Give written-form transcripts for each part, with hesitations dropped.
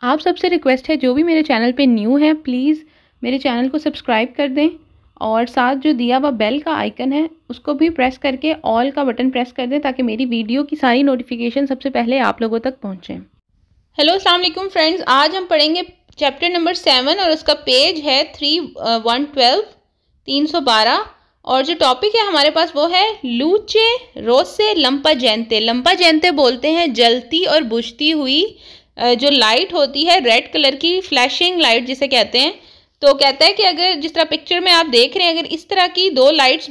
आप सबसे रिक्वेस्ट है जो भी मेरे चैनल पे न्यू है प्लीज़ मेरे चैनल को सब्सक्राइब कर दें और साथ जो दिया हुआ बेल का आइकन है उसको भी प्रेस करके ऑल का बटन प्रेस कर दें ताकि मेरी वीडियो की सारी नोटिफिकेशन सबसे पहले आप लोगों तक पहुँचें। हेलो अस्सलाम वालेकुम फ्रेंड्स, आज हम पढ़ेंगे चैप्टर नंबर 7 और उसका पेज है 312 और जो टॉपिक है हमारे पास वो है लूचे रोसे लंपाजेंते। लंपाजेंते बोलते हैं जलती और बुझती हुई जो लाइट होती है, रेड कलर की फ्लैशिंग लाइट जिसे कहते हैं। तो कहता है कि अगर जिस तरह पिक्चर में आप देख रहे हैं, अगर इस तरह की दो लाइट्स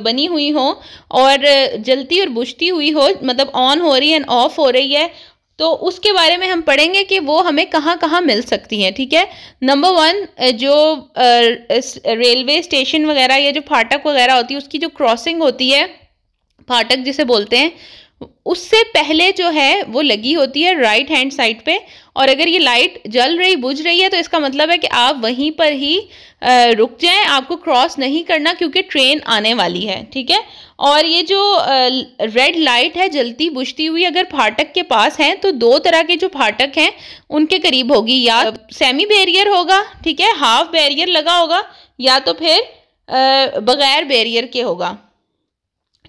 बनी हुई हो और जलती और बुझती हुई हो, मतलब ऑन हो रही है एंड ऑफ हो रही है, तो उसके बारे में हम पढ़ेंगे कि वो हमें कहाँ कहाँ मिल सकती हैं। ठीक है, नंबर 1 जो रेलवे स्टेशन वगैरह या जो फाटक वगैरह होती है उसकी जो क्रॉसिंग होती है, फाटक जिसे बोलते हैं, उससे पहले जो है वो लगी होती है राइट हैंड साइड पे। और अगर ये लाइट जल रही बुझ रही है तो इसका मतलब है कि आप वहीं पर ही रुक जाएं, आपको क्रॉस नहीं करना क्योंकि ट्रेन आने वाली है। ठीक है, और ये जो रेड लाइट है जलती बुझती हुई अगर फाटक के पास है तो दो तरह के जो फाटक हैं उनके करीब होगी, या सेमी बैरियर होगा, ठीक है, हाफ बैरियर लगा होगा, या तो फिर बगैर बैरियर के होगा।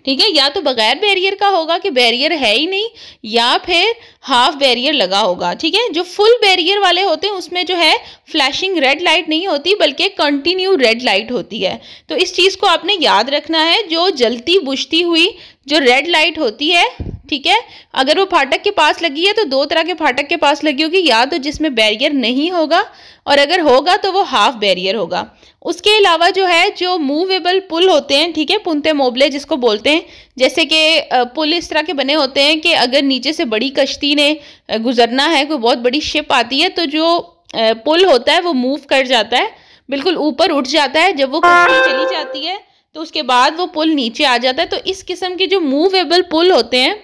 ठीक है, या तो बगैर बैरियर का होगा कि बैरियर है ही नहीं, या फिर हाफ बैरियर लगा होगा। ठीक है, जो फुल बैरियर वाले होते हैं उसमें जो है फ्लैशिंग रेड लाइट नहीं होती बल्कि कंटिन्यू रेड लाइट होती है। तो इस चीज़ को आपने याद रखना है, जो जलती बुझती हुई जो रेड लाइट होती है, ठीक है, अगर वो फाटक के पास लगी है तो दो तरह के फाटक के पास लगी होगी, या तो जिसमें बैरियर नहीं होगा और अगर होगा तो वो हाफ बैरियर होगा। उसके अलावा जो है जो मूवेबल पुल होते हैं, ठीक है, पुंते मोबले जिसको बोलते हैं, जैसे कि पुल इस तरह के बने होते हैं कि अगर नीचे से बड़ी कश्ती ने गुजरना है, कोई बहुत बड़ी शिप आती है, तो जो पुल होता है वो मूव कर जाता है, बिल्कुल ऊपर उठ जाता है। जब वो कश्ती चली जाती है तो उसके बाद वो पुल नीचे आ जाता है। तो इस किस्म के जो मूवेबल पुल होते हैं,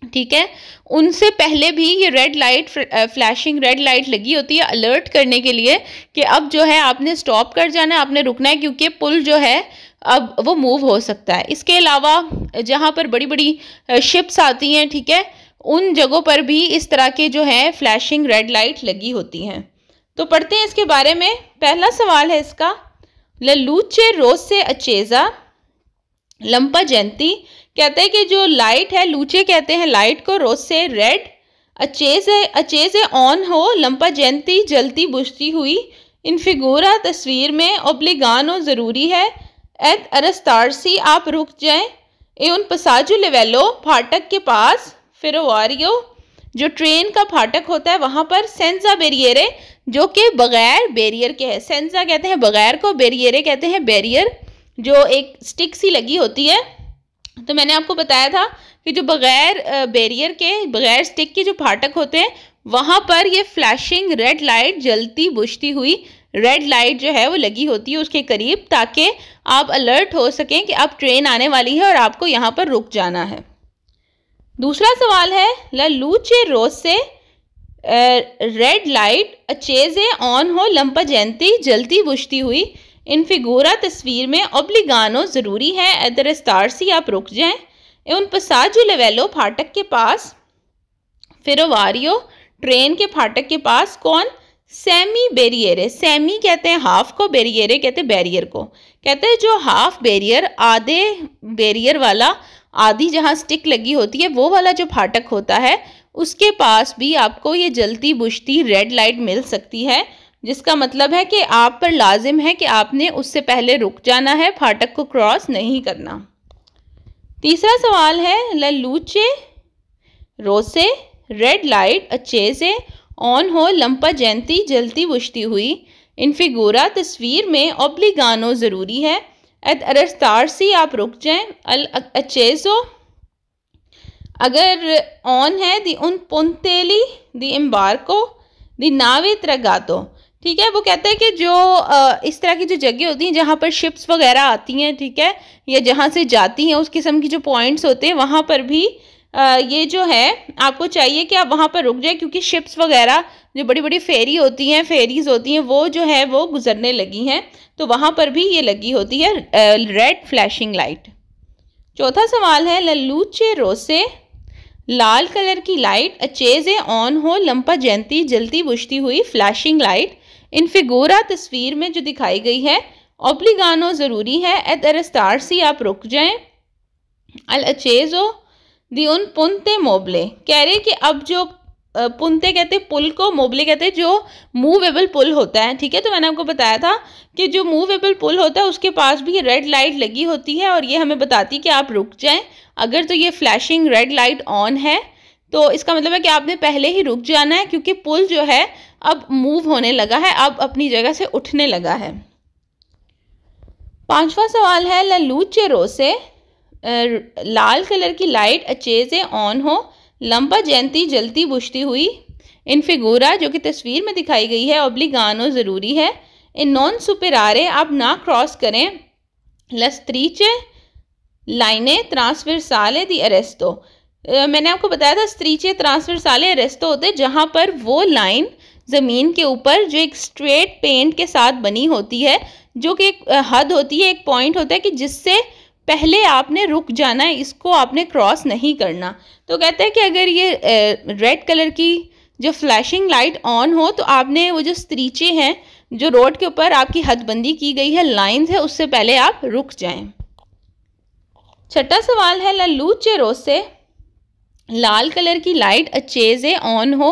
ठीक है, उनसे पहले भी ये red light flashing red light लगी होती है अलर्ट करने के लिए कि अब जो है आपने स्टॉप कर जाना है, आपने रुकना है, क्योंकि पुल जो है अब वो मूव हो सकता है। इसके अलावा जहाँ पर बड़ी बड़ी शिप्स आती हैं, ठीक है, उन जगहों पर भी इस तरह के जो है फ्लैशिंग रेड लाइट लगी होती हैं। तो पढ़ते हैं इसके बारे में। पहला सवाल है इसका, लूचे रोसे अचेजा लंपाजेंती। कहते हैं कि जो लाइट है, लूचे कहते हैं लाइट को, रोसे रेड, अचेजे ऑन हो, लंपाजेंती जलती बुझती हुई, इन फिगूरा तस्वीर में, ओब्लिगानो ज़रूरी है, एद अरस्तारसी आप रुक जाएं, ए उन पसाजो लेवेलो फाटक के पास, फिरोवारियो जो ट्रेन का फाटक होता है वहाँ पर, सेंजा बेरियरे जो कि बगैर बैरियर के है। सेंजा कहते हैं बगैर को, बेरियरे कहते हैं बैरियर, जो एक स्टिक सी लगी होती है। तो मैंने आपको बताया था कि जो बगैर बैरियर के, बगैर स्टिक के जो फाटक होते हैं वहाँ पर ये फ्लैशिंग रेड लाइट जलती बुझती हुई रेड लाइट जो है वो लगी होती है उसके करीब, ताकि आप अलर्ट हो सकें कि अब ट्रेन आने वाली है और आपको यहाँ पर रुक जाना है। दूसरा सवाल है, ला लूचे रोसे रेड लाइट अचेजे ऑन हो, लंपाजेंती जलती बुझती हुई, इन फिगूरा तस्वीर में, ओब्लिगानो ज़रूरी है, एदरस्तारसी आप रुक जाएं, उन पसाजो लेवेलो फाटक के पास, फिरोवारियो ट्रेन के फाटक के पास, कौन, सेमी बैरियरे, सेमी कहते हैं हाफ को, बैरियरे कहते हैं बैरियर को। कहते हैं जो हाफ बैरियर, आधे बैरियर वाला, आधी जहाँ स्टिक लगी होती है वो वाला जो फाटक होता है, उसके पास भी आपको ये जलती बुझती रेड लाइट मिल सकती है, जिसका मतलब है कि आप पर लाजिम है कि आपने उससे पहले रुक जाना है, फाटक को क्रॉस नहीं करना। तीसरा सवाल है, लूचे रोसे रेड लाइट अचेजे ऑन हो, लंपाजेंती जलती बुझती हुई, इन फिगूरा तस्वीर में, ओब्लिगानो ज़रूरी है, एद अरस्तारसी आप रुक जाएं, अल अचेजो अगर ऑन है, दी उन पुंतेली दी एम्बार्को दी नावे त्रगातो। ठीक है, वो कहते हैं कि जो इस तरह की जो जगह होती हैं जहाँ पर शिप्स वगैरह आती हैं, ठीक है, या जहाँ से जाती हैं, उस किस्म की जो पॉइंट्स होते हैं वहाँ पर भी ये जो है आपको चाहिए कि आप वहाँ पर रुक जाए, क्योंकि शिप्स वगैरह जो बड़ी बड़ी फेरी होती हैं, फेरीज होती हैं, वो जो है वो गुजरने लगी हैं, तो वहाँ पर भी ये लगी होती है रेड फ्लैशिंग लाइट। चौथा सवाल है, लूचे रोसे लाल कलर की लाइट अचेज़े ऑन हो, लंपा जयंती जलती बुझती हुई, फ्लैशिंग लाइट इन फिगूरा तस्वीर में जो दिखाई गई है। ऑब्लिगानो ज़रूरी है, एट अरेस्टारसी आप रुक जाएं, अल अचेज़ो दी उन पुनते मोबले, कह रहे कि अब जो पुनते कहते पुल को, मोबले कहते जो मूवेबल पुल होता है, ठीक है। तो मैंने आपको बताया था कि जो मूवेबल पुल होता है उसके पास भी रेड लाइट लगी होती है और ये हमें बताती है कि आप रुक जाएं। अगर तो ये फ्लैशिंग रेड लाइट ऑन है तो इसका मतलब है कि आपने पहले ही रुक जाना है, क्योंकि पुल जो है अब मूव होने लगा है, अब अपनी जगह से उठने लगा है। 5वां सवाल है, ला लूचे रोसे, लाल कलर की लाइट अचेज़े ऑन हो, लंपा जयंती जलती बुझती हुई, इन फिगूरा जो कि तस्वीर में दिखाई गई है, ऑब्लिगानो ज़रूरी है, इन नॉन सुपेरारे आप ना क्रॉस करें, लस्त्रीचे लाइने ट्रांसवर्साले दी अरेस्तो, मैंने आपको बताया था स्त्रीचे ट्रांसवर्साले अरेस्तो होते जहाँ पर वो लाइन ज़मीन के ऊपर जो एक स्ट्रेट पेंट के साथ बनी होती है, जो कि एक हद होती है, एक पॉइंट होता है कि जिससे पहले आपने रुक जाना है, इसको आपने क्रॉस नहीं करना। तो कहते हैं कि अगर ये रेड कलर की जो फ्लैशिंग लाइट ऑन हो तो आपने वो जो स्त्रीचे हैं जो रोड के ऊपर आपकी हदबंदी की गई है, लाइंस है, उससे पहले आप रुक जाएं। 6वां सवाल है, ला लूचे रोसे, लाल कलर की लाइट अचेज़े ऑन हो,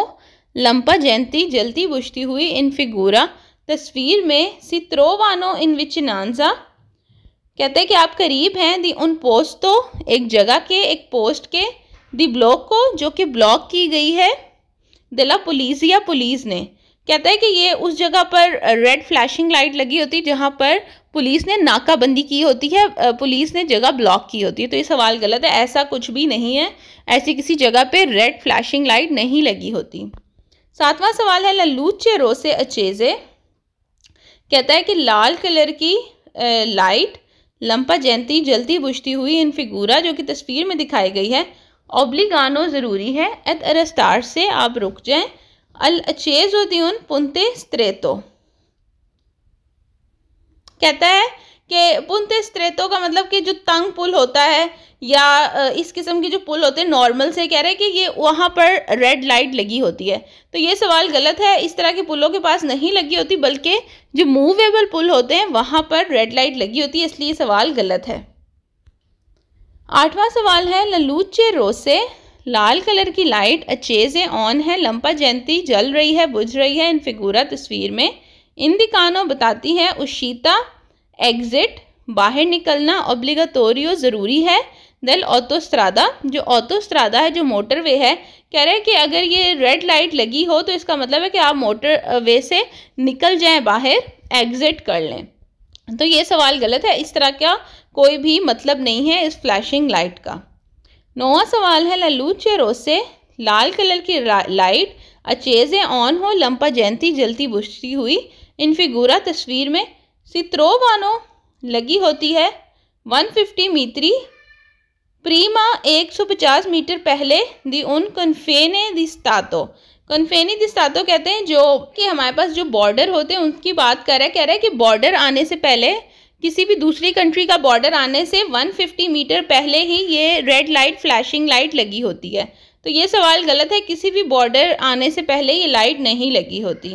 लंपा जयंती जलती बुझती हुई, इन फिगूरा तस्वीर में, सी त्रोवानो इन विचिनांजा, कहते हैं कि आप करीब हैं, दी उन पोस्टो एक जगह के, एक पोस्ट के, दी ब्लॉक को जो कि ब्लॉक की गई है, दिला पुलिस या पुलिस ने, कहता है कि ये उस जगह पर रेड फ्लैशिंग लाइट लगी होती है जहाँ पर पुलिस ने नाकाबंदी की होती है, पुलिस ने जगह ब्लॉक की होती है। तो ये सवाल गलत है, ऐसा कुछ भी नहीं है, ऐसी किसी जगह पे रेड फ्लैशिंग लाइट नहीं लगी होती। 7वां सवाल है, ला लूचे रोसे अचेज़े, कहता है कि लाल कलर की लाइट लंपा जयंती जलती बुझती हुई, इन फिगूरा जो कि तस्वीर में दिखाई गई है, ऑब्लिगानो ज़रूरी है, एट अरेस्टार से आप रुक जाएं, अल अचेज़ो दी उन पुनते स्त्रेतो, कहता है कि पुनते स्त्रेतो का मतलब कि जो तंग पुल होता है या इस किस्म के जो पुल होते हैं नॉर्मल से, कह रहे हैं कि ये वहाँ पर रेड लाइट लगी होती है। तो ये सवाल गलत है, इस तरह के पुलों के पास नहीं लगी होती, बल्कि जो मूवेबल पुल होते हैं वहाँ पर रेड लाइट लगी होती है, इसलिए सवाल गलत है। 8वां सवाल है, ललूचे रोसे, लाल कलर की लाइट अचेज़े ऑन है, लंपा जयंती जल रही है, बुझ रही है, इन फिगूरा तस्वीर में, इन दिकानो बताती है, उशीता एग्जिट बाहर निकलना, ऑब्लिगाटोरियो ज़रूरी है, देल ऑटोस्ट्रादा जो ऑटोस्ट्रादा है, जो मोटरवे है, कह रहे हैं कि अगर ये रेड लाइट लगी हो तो इसका मतलब है कि आप मोटर वे से निकल जाएं बाहर, एग्जिट कर लें। तो ये सवाल गलत है, इस तरह का कोई भी मतलब नहीं है इस फ्लैशिंग लाइट का। 9वां सवाल है, ललूचे रोसे, लाल कलर की लाइट अचेज़े ऑन हो, लंपा जयंती जलती बुझती हुई, इन फिगूरा तस्वीर में, सित्रोवानो लगी होती है 150 मीटरी प्रीमा 150 मीटर पहले, दी उन कन्फेने दी स्टातो, कन्फेनी दी स्टातो कहते हैं जो कि हमारे पास जो बॉर्डर होते हैं उनकी बात कर रहा है, कह रहा है कि बॉर्डर आने से पहले, किसी भी दूसरी कंट्री का बॉर्डर आने से 150 मीटर पहले ही ये रेड लाइट फ्लैशिंग लाइट लगी होती है। तो ये सवाल गलत है, किसी भी बॉर्डर आने से पहले ये लाइट नहीं लगी होती।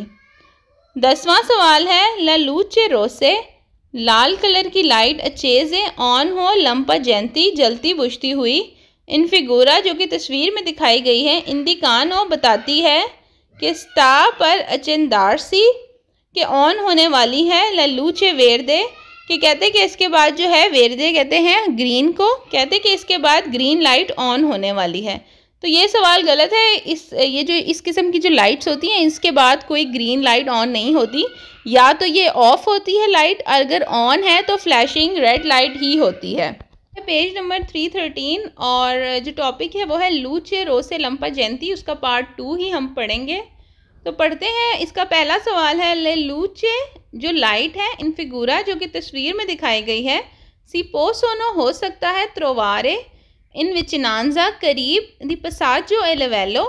10वां सवाल है, ललूचे रोसे, लाल कलर की लाइट अचेज़े ऑन हो, लंपा जयंती जलती बुझती हुई, इन फिगूरा जो कि तस्वीर में दिखाई गई है, इंदिकानो बताती है कि स्टा पर अचेंदारसी के ऑन होने वाली है, ललूचे वेरदे कि कहते हैं कि इसके बाद जो है वेरदे कहते हैं ग्रीन को, कहते हैं कि इसके बाद ग्रीन लाइट ऑन होने वाली है। तो ये सवाल गलत है, ये जो इस किस्म की जो लाइट्स होती हैं इसके बाद कोई ग्रीन लाइट ऑन नहीं होती, या तो ये ऑफ होती है लाइट, अगर ऑन है तो फ्लैशिंग रेड लाइट ही होती है। पेज नंबर 313 और जो टॉपिक है वो है लूचे रोसे लंपा जयंती, उसका पार्ट 2 ही हम पढ़ेंगे। तो पढ़ते हैं, इसका पहला सवाल है, ले लूचे जो लाइट है इन फिगूरा जो कि तस्वीर में दिखाई गई है, सी पोसोनो हो सकता है त्रोवारे इन विचिनांजा करीब दी पसाजो एलेवेलो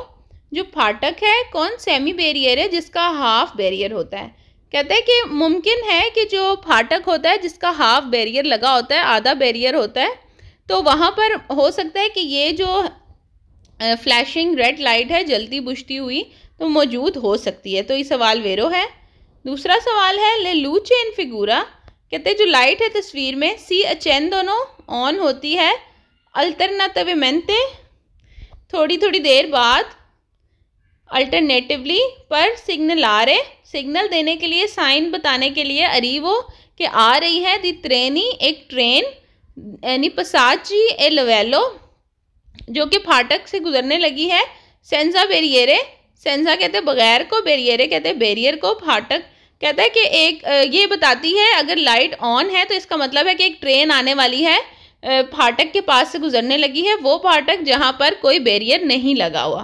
जो फाटक है कौन सेमी बैरियर है जिसका हाफ बैरियर होता है। कहते हैं कि मुमकिन है कि जो फाटक होता है जिसका हाफ बैरियर लगा होता है, आधा बैरियर होता है, तो वहाँ पर हो सकता है कि ये जो फ्लैशिंग रेड लाइट है जलती बुझती हुई, तो मौजूद हो सकती है। तो ये सवाल वेरो है। दूसरा सवाल है ले लूचे इन फिगूरा, कहते हैं जो लाइट है तस्वीर में सी अचेंदोनो ऑन होती है अल्टरनाटिवमेंटे थोड़ी थोड़ी देर बाद, अल्टरनेटिवली पर सिग्नलारे सिग्नल देने के लिए, साइन बताने के लिए, अरीवो के आ रही है, दी ट्रेनी एक ट्रेन, यानी पसाची ए लवेलो जो कि फाटक से गुजरने लगी है, सेंजा बेरियरे सेंजा कहते हैं बगैर को, बेरियरे कहते हैं बैरियर को, फाटक कहता है कि एक ये बताती है अगर लाइट ऑन है तो इसका मतलब है कि एक ट्रेन आने वाली है, फाटक के पास से गुजरने लगी है, वो फाटक जहाँ पर कोई बैरियर नहीं लगा हुआ।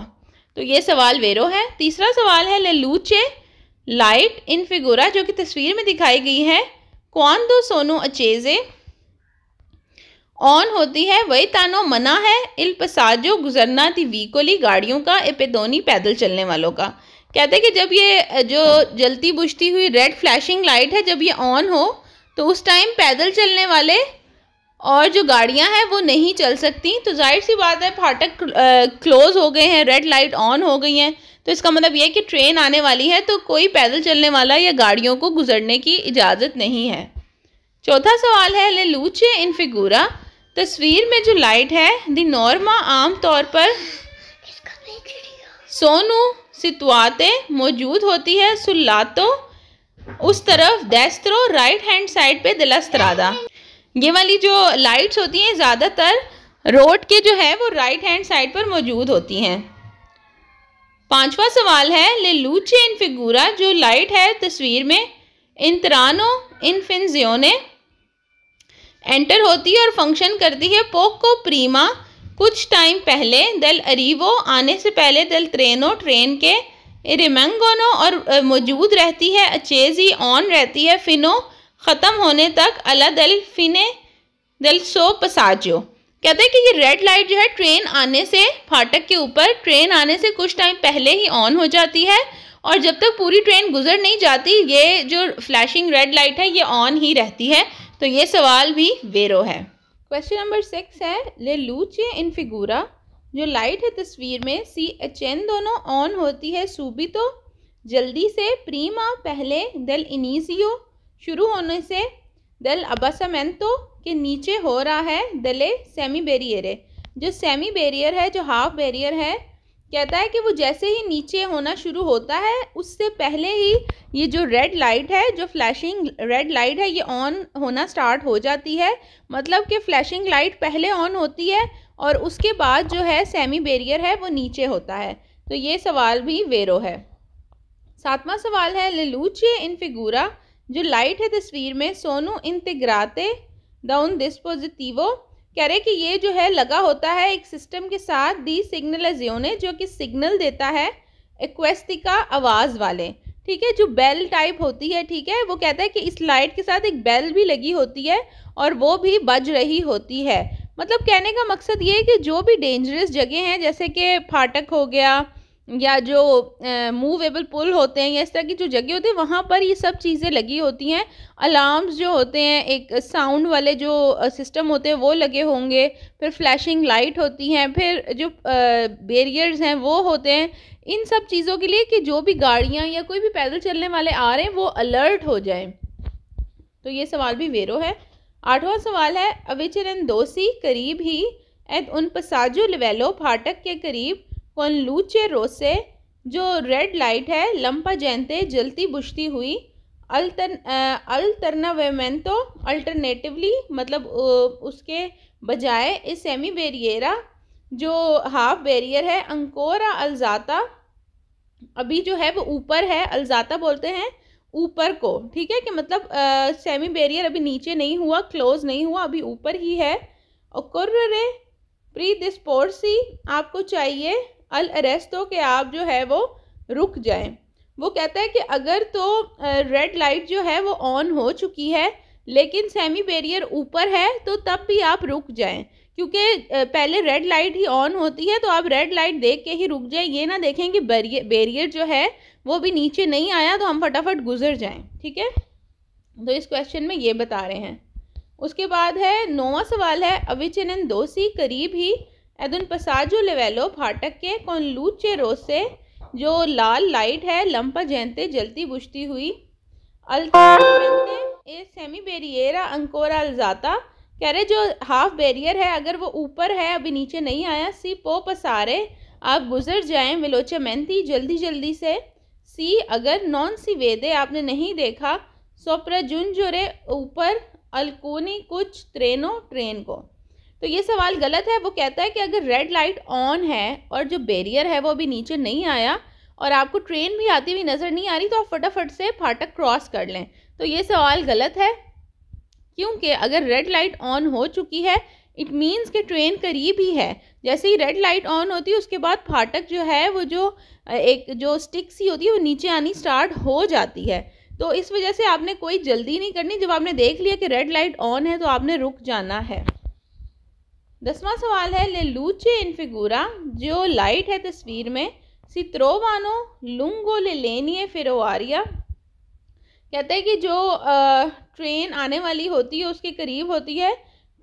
तो ये सवाल वेरो है। तीसरा सवाल है ले लूचे लाइट इन फिगूरा जो कि तस्वीर में दिखाई गई है, क्वांदो सोनू अचेजे ऑन होती है, वही तानो मना है, इल पसाजो गुजरना थी वीकोली गाड़ियों का, एपेदोनी पैदल चलने वालों का। कहते हैं कि जब ये जो जलती बुझती हुई रेड फ्लैशिंग लाइट है जब ये ऑन हो तो उस टाइम पैदल चलने वाले और जो गाड़ियां हैं वो नहीं चल सकती। तो जाहिर सी बात है फाटक क्लोज हो गए हैं, रेड लाइट ऑन हो गई हैं, तो इसका मतलब ये है कि ट्रेन आने वाली है, तो कोई पैदल चलने वाला या गाड़ियों को गुजरने की इजाज़त नहीं है। चौथा सवाल है ले लूचे इन फिगूरा, तस्वीर में जो लाइट है दी नॉर्मा आम तौर पर सोनू सितुआते मौजूद होती है, सुल्लातो उस तरफ, डेस्त्रो राइट हैंड साइड पे, दिलस्त्रादा ये वाली जो लाइट्स होती हैं ज़्यादातर रोड के जो है वो राइट हैंड साइड पर मौजूद होती हैं। पांचवा सवाल है ले लूचे इन फिगूरा, जो लाइट है तस्वीर में इंतरानो इन फिनजियोने एंटर होती है और फंक्शन करती है, पोको प्रीमा कुछ टाइम पहले, दल अरीवो आने से पहले, दल ट्रेनो ट्रेन के, रिमेंगोनो और मौजूद रहती है, अचेजी ऑन रहती है, फिनो ख़त्म होने तक, अला दल फिने दल सो पसाजो। कहते हैं कि ये रेड लाइट जो है ट्रेन आने से, फाटक के ऊपर ट्रेन आने से कुछ टाइम पहले ही ऑन हो जाती है और जब तक पूरी ट्रेन गुजर नहीं जाती ये जो फ्लैशिंग रेड लाइट है ये ऑन ही रहती है। तो ये सवाल भी वेरो है। क्वेश्चन नंबर 6 है ले लूचे इन फिगूरा, जो लाइट है तस्वीर में सी अचेंदोनो ऑन होती है, सूबितो जल्दी से, प्रीमा पहले, दल इनिजियो शुरू होने से, दल अबासामेंतो के नीचे हो रहा है, दले सेमी बेरियरे जो सेमी बेरियर है, जो हाफ बेरियर है, कहता है कि वो जैसे ही नीचे होना शुरू होता है उससे पहले ही ये जो रेड लाइट है, जो फ्लैशिंग रेड लाइट है, ये ऑन होना स्टार्ट हो जाती है। मतलब कि फ्लैशिंग लाइट पहले ऑन होती है और उसके बाद जो है सेमी बेरियर है वो नीचे होता है। तो ये सवाल भी वेरो है। सातवां सवाल है ले लूचे इन फिगूरा, जो लाइट है तस्वीर में सोनू इंटीग्राते डाउन डिस्पोजिटिवो, कह रहे कि ये जो है लगा होता है एक सिस्टम के साथ, दी सिग्नलाजियोने जो कि सिग्नल देता है, एक्वेस्टिका आवाज़ वाले, ठीक है, जो बेल टाइप होती है, ठीक है, वो कहता है कि इस लाइट के साथ एक बेल भी लगी होती है और वो भी बज रही होती है। मतलब कहने का मकसद ये है कि जो भी डेंजरस जगह हैं जैसे कि फाटक हो गया या जो मूवेबल पुल होते हैं या इस तरह की जो जगह होती है वहाँ पर ये सब चीज़ें लगी होती हैं। अलार्म्स जो होते हैं, एक साउंड वाले जो सिस्टम होते हैं वो लगे होंगे, फिर फ्लैशिंग लाइट होती हैं, फिर जो बैरियर्स हैं वो होते हैं, इन सब चीज़ों के लिए कि जो भी गाड़ियाँ या कोई भी पैदल चलने वाले आ रहे हैं वो अलर्ट हो जाए। तो ये सवाल भी वेरो है। आठवां सवाल है अविचरन दोसी करीब ही एद उन पसाजो लिवेलो, फाटक के करीब, कौन लूचे रोसे जो रेड लाइट है, लंपा जैनते जलती बुझती हुई, अल्टरनावेमेंतो अल्टरनेटिवली मतलब उसके बजाय, इस सेमी बेरियरा जो हाफ बेरियर है, अंकोरा अल्जाता अभी जो है वो ऊपर है, अल्जाता बोलते हैं ऊपर को, ठीक है, कि मतलब सेमी बेरियर अभी नीचे नहीं हुआ, क्लोज नहीं हुआ, अभी ऊपर ही है। ओकोर्रे प्री डिस्पोर्सी आपको चाहिए, अल अरेस्टो के आप जो है वो रुक जाएं। वो कहता है कि अगर तो रेड लाइट जो है वो ऑन हो चुकी है लेकिन सेमी बैरियर ऊपर है तो तब भी आप रुक जाएं, क्योंकि पहले रेड लाइट ही ऑन होती है तो आप रेड लाइट देख के ही रुक जाएं, ये ना देखें कि बैरियर जो है वो भी नीचे नहीं आया तो हम फटाफट गुजर जाएं, ठीक है। तो इस क्वेश्चन में ये बता रहे हैं। उसके बाद है 9वां सवाल है अविचनन दोसी करीब ही एद un passaggio livello फाटक के con luce rosse जो लाल लाइट है लंपा जैंते जलती बुझती हुई अल्टरनेटमेंटे ए सेमी बेरिएरा अंकोरा अल्जाता कह रहे जो हाफ बैरियर है अगर वो ऊपर है अभी नीचे नहीं आया सी पो पसारे आप गुजर जाएं वेलोचमेंती जल्दी जल्दी से सी अगर नॉन सी वेदे आपने नहीं देखा सोप्रजुंजोरे ऊपर अलकोनी कुछ ट्रेनों ट्रेन को। तो ये सवाल गलत है। वो कहता है कि अगर रेड लाइट ऑन है और जो बैरियर है वो अभी नीचे नहीं आया और आपको ट्रेन भी आती हुई नज़र नहीं आ रही तो आप फटाफट से फाटक क्रॉस कर लें। तो ये सवाल गलत है क्योंकि अगर रेड लाइट ऑन हो चुकी है इट मीन्स कि ट्रेन करीब ही है। जैसे ही रेड लाइट ऑन होती है उसके बाद फाटक जो है वो जो स्टिक सी होती है वो नीचे आनी स्टार्ट हो जाती है। तो इस वजह से आपने कोई जल्दी नहीं करनी। जब आपने देख लिया कि रेड लाइट ऑन है तो आपने रुक जाना है। 10वां सवाल है ले लूचे इन फिगूरा जो लाइट है तस्वीर में सी त्रोवानो लुंगो ले लेनिए फिरोवारिया कहते हैं कि जो ट्रेन आने वाली होती है उसके करीब होती है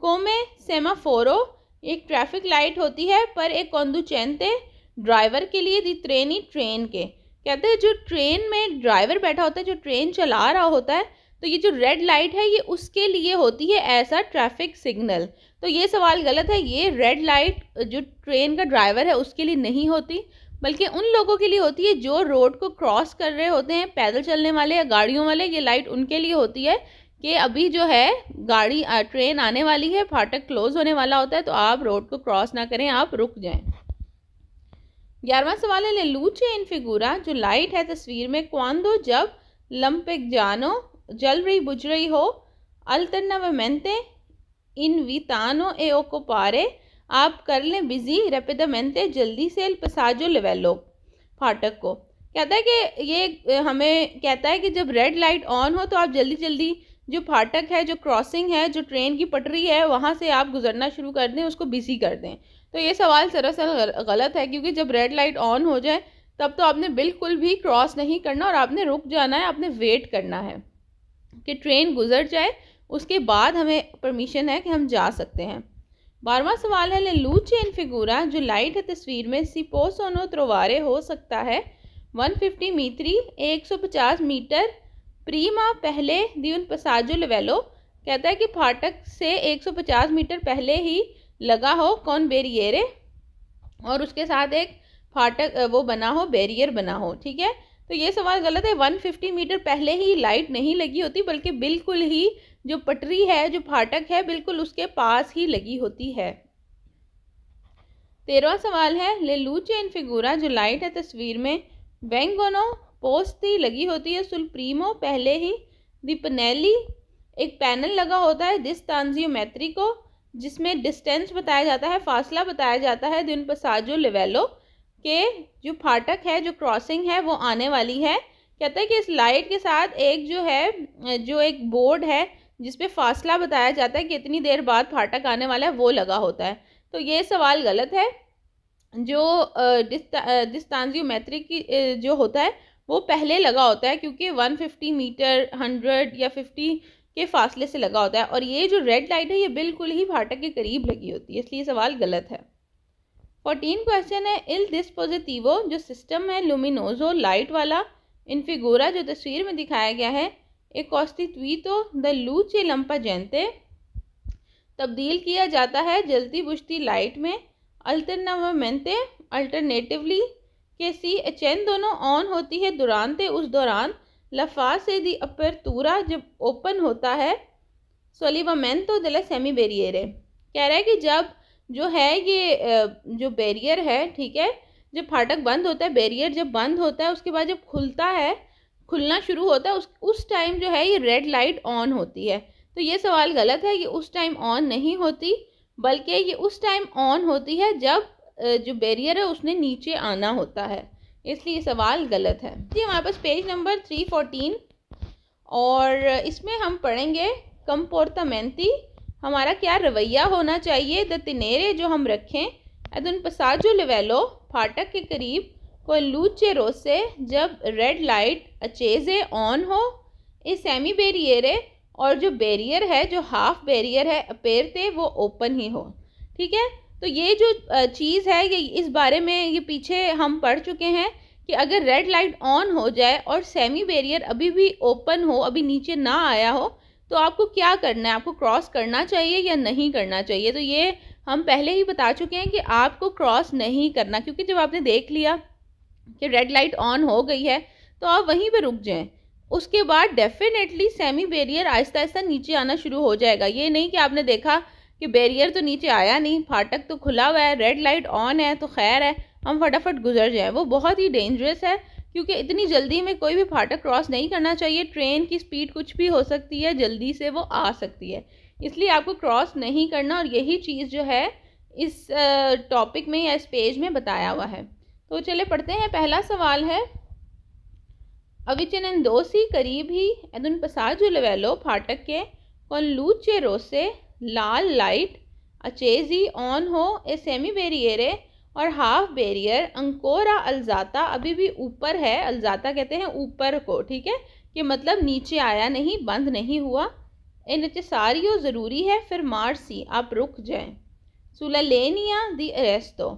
कोमे सेमाफोरो एक ट्रैफिक लाइट होती है पर एक कोंदुचेंते ड्राइवर के लिए दी ट्रेनी ट्रेन के कहते हैं जो ट्रेन में ड्राइवर बैठा होता है जो ट्रेन चला रहा होता है तो ये जो रेड लाइट है ये उसके लिए होती है ऐसा ट्रैफिक सिग्नल। तो ये सवाल गलत है। ये रेड लाइट जो ट्रेन का ड्राइवर है उसके लिए नहीं होती बल्कि उन लोगों के लिए होती है जो रोड को क्रॉस कर रहे होते हैं पैदल चलने वाले या गाड़ियों वाले। ये लाइट उनके लिए होती है कि अभी जो है गाड़ी ट्रेन आने वाली है फाटक क्लोज होने वाला होता है तो आप रोड को क्रॉस ना करें आप रुक जाएं। 11वां सवाल है ले लूचे इन फिगूरा जो लाइट है तस्वीर में क्वांदो जब लंपेग्जानो जल रही बुझ रही हो अल्टरनेवमेंटे इनवितानो ए ओकोपारे आप कर लें बिजी रेपिडमेंटे जल्दी से पसाजो लेवेलो फाटक को। कहता है कि ये हमें कहता है कि जब रेड लाइट ऑन हो तो आप जल्दी जल्दी जो फाटक है जो क्रॉसिंग है जो ट्रेन की पटरी है वहाँ से आप गुजरना शुरू कर दें उसको बिजी कर दें। तो ये सवाल सरासर गलत है क्योंकि जब रेड लाइट ऑन हो जाए तब तो आपने बिल्कुल भी क्रॉस नहीं करना और आपने रुक जाना है। आपने वेट करना है कि ट्रेन गुजर जाए उसके बाद हमें परमिशन है कि हम जा सकते हैं। 12वां सवाल है ले लूचे इन फिगूरा जो लाइट है तस्वीर में सी पोसोनो त्रोवारे हो सकता है 150 मीटरी 150 मीटर प्रीमा पहले दी उन पसाजो लेवेलो कहता है कि फाटक से 150 मीटर पहले ही लगा हो कौन बैरियरे और उसके साथ एक फाटक वो बना हो बैरियर बना हो। ठीक है तो ये सवाल गलत है। 150 मीटर पहले ही लाइट नहीं लगी होती बल्कि बिल्कुल ही जो पटरी है जो फाटक है बिल्कुल उसके पास ही लगी होती है। 13वां सवाल है ले लूचे इन फिगूरा जो लाइट है तस्वीर में वेंगोनो पोस्ती लगी होती है सुल प्रीमो पहले ही दीपनेली एक पैनल लगा होता है डिस्टेंशियोमेट्री को जिसमें डिस्टेंस बताया जाता है फासला बताया जाता है दिन पसाजो लेवेलो के जो फाटक है जो क्रॉसिंग है वो आने वाली है। कहता है कि इस लाइट के साथ एक जो है जो एक बोर्ड है जिसपे फासला बताया जाता है कि इतनी देर बाद फाटक आने वाला है वो लगा होता है। तो ये सवाल गलत है। जो डिस्टेंशियोमेट्री की जो होता है वो पहले लगा होता है क्योंकि 150 मीटर 100 या 50 के फासले से लगा होता है और ये जो रेड लाइट है ये बिल्कुल ही फाटक के करीब लगी होती है इसलिए सवाल गलत है। 14 क्वेश्चन है इल डिस्पोजिटिवो जो सिस्टम है लुमिनोजो लाइट वाला इन फिगूरा जो तस्वीर में दिखाया गया है एक कॉस्टिट्यूटो द लूचे लंपा जैंते तब्दील किया जाता है जलती बुझती लाइट में अल्टरनेवमेंटे अल्टरनेटिवली के सी चैन दोनों ऑन होती है दुरानते उस दौरान लफा से दी अपर्तूरा जब ओपन होता है सोलिवामेंटो दे ला सेमी बैरियरे कह रहा है कि जब जो है ये जो बैरियर है ठीक है जब फाटक बंद होता है बैरियर जब बंद होता है उसके बाद जब खुलता है खुलना शुरू होता है उस टाइम जो है ये रेड लाइट ऑन होती है। तो ये सवाल गलत है। ये उस टाइम ऑन नहीं होती बल्कि ये उस टाइम ऑन होती है जब जो बैरियर है उसने नीचे आना होता है इसलिए ये सवाल गलत है। जी हमारे पास पेज नंबर 314 और इसमें हम पढ़ेंगे कंपोर्टामेंटी हमारा क्या रवैया होना चाहिए द तिनेरे जो हम रखें एदुन पसाजो लेवेलो फाटक के करीब कोई लूचे रोसे जब रेड लाइट अचेजे ऑन हो इस सेमी बैरियरे और जो बैरियर है जो हाफ बैरियर है अपेरते वो ओपन ही हो। ठीक है तो ये जो चीज़ है ये इस बारे में ये पीछे हम पढ़ चुके हैं कि अगर रेड लाइट ऑन हो जाए और सेमी बैरियर अभी भी ओपन हो, अभी नीचे ना आया हो, तो आपको क्या करना है, आपको क्रॉस करना चाहिए या नहीं करना चाहिए। तो ये हम पहले ही बता चुके हैं कि आपको क्रॉस नहीं करना, क्योंकि जब आपने देख लिया कि रेड लाइट ऑन हो गई है तो आप वहीं पे रुक जाएं। उसके बाद definitely semi barrier Aahista Aahista नीचे आना शुरू हो जाएगा। ये नहीं कि आपने देखा कि बैरियर तो नीचे आया नहीं, फाटक तो खुला हुआ है, रेड लाइट ऑन है तो खैर है, हम फटाफट गुजर जाएं। वो बहुत ही डेंजरस है, क्योंकि इतनी जल्दी में कोई भी फाटक क्रॉस नहीं करना चाहिए। ट्रेन की स्पीड कुछ भी हो सकती है, जल्दी से वो आ सकती है, इसलिए आपको क्रॉस नहीं करना। और यही चीज़ जो है इस टॉपिक में या इस पेज में बताया हुआ है। तो चले पढ़ते हैं। पहला सवाल है, अविचेनेंदोसी करीब ही एदुन पसाजो लेवेलो फाटक के con luce rosse लाल लाइट अचेजी ऑन हो ए सेमी बैरियरे और हाफ बैरियर अंकोरा अलजाता अभी भी ऊपर है। अलजाता कहते हैं ऊपर को, ठीक है, कि मतलब नीचे आया नहीं, बंद नहीं हुआ। ए नेसेसारियो ज़रूरी है, फिर मार्सी आप रुक जाएं। सुला लेनिया दी अरेस्तो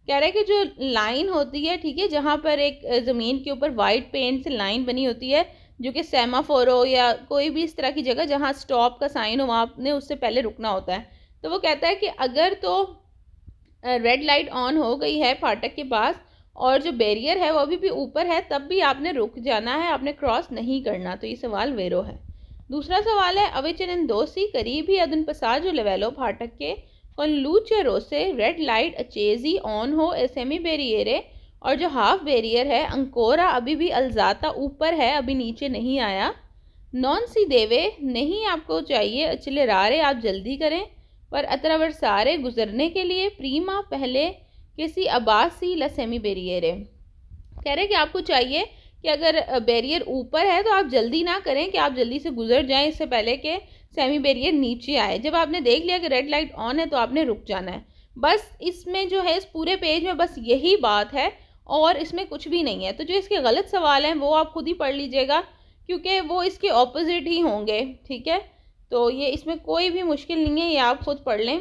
कह रहे हैं कि जो लाइन होती है, ठीक है, जहाँ पर एक ज़मीन के ऊपर वाइट पेंट से लाइन बनी होती है, जो कि सेमाफोर हो या कोई भी इस तरह की जगह जहाँ स्टॉप का साइन हो, वहाँ आपने उससे पहले रुकना होता है। तो वो कहता है कि अगर तो रेड लाइट ऑन हो गई है फाटक के पास और जो बैरियर है वो अभी भी ऊपर है, तब भी आपने रुक जाना है, आपने क्रॉस नहीं करना। तो ये सवाल वेरो है। दूसरा सवाल है, अविचेनेंदोसी करीब ही अदुन पसाजो लेवेलो फाटक के con luce rosse red light अचेजी ऑन हो ए सेमी बैरियरे और जो हाफ बैरियर है अंकोरा अभी भी अलजाता ऊपर है, अभी नीचे नहीं आया। नॉन सी देवे नहीं आपको चाहिए, अचलेरारे आप जल्दी करें, पर अतरावरसारे गुजरने के लिए, प्रीमा पहले किसी अबासी ला सेमी बैरियरे कह रहे कि आपको चाहिए कि अगर बैरियर ऊपर है तो आप जल्दी ना करें कि आप जल्दी से गुजर जाएं इससे पहले कि सेमी बैरियर नीचे आए। जब आपने देख लिया कि रेड लाइट ऑन है तो आपने रुक जाना है। बस इसमें जो है इस पूरे पेज में बस यही बात है और इसमें कुछ भी नहीं है। तो जो इसके गलत सवाल हैं वो आप खुद ही पढ़ लीजिएगा, क्योंकि वो इसके ऑपोजिट ही होंगे, ठीक है। तो ये इसमें कोई भी मुश्किल नहीं है, ये आप खुद पढ़ लें।